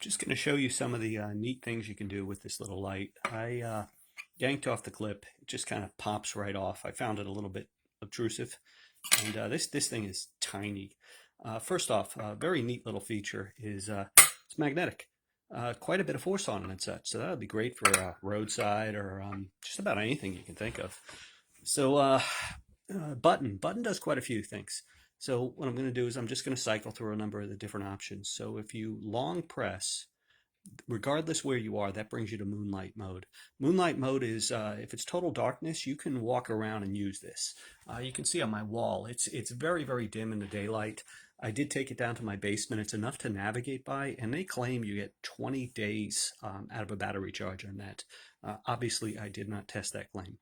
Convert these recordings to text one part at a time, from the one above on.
Just going to show you some of the neat things you can do with this little light. I yanked off the clip. It just kind of pops right off. I found it a little bit obtrusive, and this thing is tiny. First off, a very neat little feature is it's magnetic. Quite a bit of force on it and such, so that would be great for roadside or just about anything you can think of. So button does quite a few things. So what I'm going to do is I'm just going to cycle through a number of the different options. So if you long press, regardless where you are, that brings you to moonlight mode. Moonlight mode is if it's total darkness, you can walk around and use this. You can see on my wall, it's very, very dim in the daylight. I did take it down to my basement. It's enough to navigate by, and they claim you get 20 days out of a battery charge on that. Obviously, I did not test that claim.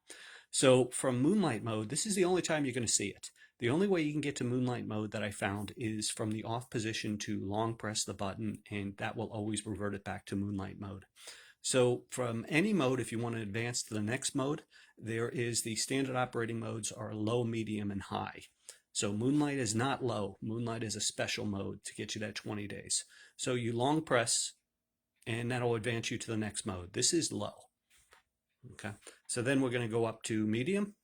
So from moonlight mode, this is the only time you're going to see it. The only way you can get to moonlight mode that I found is from the off position to long press the button, and that will always revert it back to moonlight mode. So from any mode, if you want to advance to the next mode, there is the standard operating modes are low, medium, and high. So moonlight is not low. Moonlight is a special mode to get you that 20 days. So you long press, and that'll advance you to the next mode. This is low. Okay, so then we're going to go up to medium,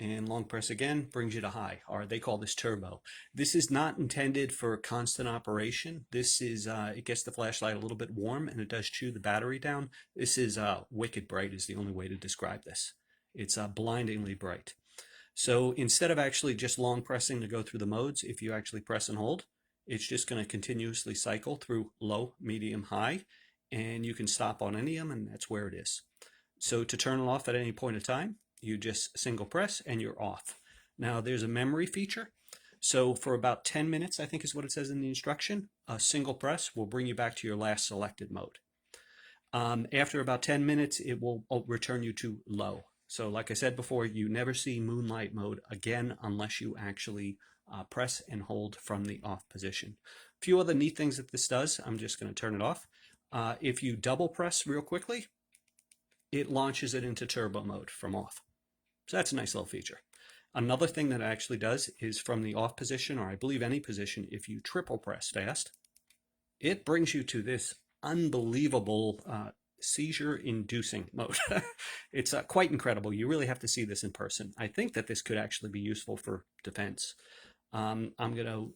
and long press again brings you to high, or they call this turbo. This is not intended for constant operation. This is, it gets the flashlight a little bit warm, and it does chew the battery down. This is wicked bright is the only way to describe this. It's blindingly bright. So instead of actually just long pressing to go through the modes, if you actually press and hold, it's just going to continuously cycle through low, medium, high, and you can stop on any of them, and that's where it is. So to turn it off at any point of time, you just single press and you're off. Now there's a memory feature. So for about 10 minutes, I think is what it says in the instruction, a single press will bring you back to your last selected mode. After about 10 minutes, it will return you to low. So like I said before, you never see moonlight mode again unless you actually press and hold from the off position. A few other neat things that this does, I'm just going to turn it off. If you double press real quickly, it launches it into turbo mode from off. So that's a nice little feature. Another thing that it actually does is from the off position, or I believe any position, if you triple press fast, it brings you to this unbelievable seizure-inducing mode. It's quite incredible. You really have to see this in person. I think that this could actually be useful for defense. I'm going to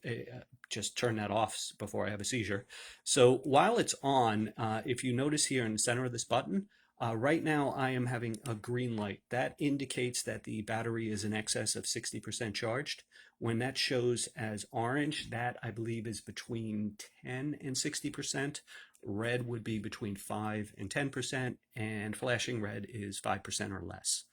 just turn that off before I have a seizure. So while it's on, if you notice here in the center of this button, right now I am having a green light. That indicates that the battery is in excess of 60% charged. When that shows as orange, that I believe is between 10 and 60%. Red would be between 5 and 10%, and flashing red is 5% or less.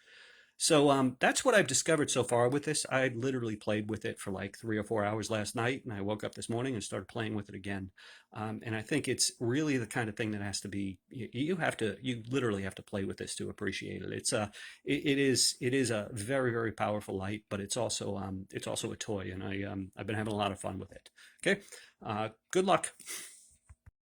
So that's what I've discovered so far with this. I literally played with it for like 3 or 4 hours last night, and I woke up this morning and started playing with it again. And I think it's really the kind of thing that has to be, you literally have to play with this to appreciate it. It is a very, very powerful light, but it's also a toy, and I've been having a lot of fun with it. Okay, good luck.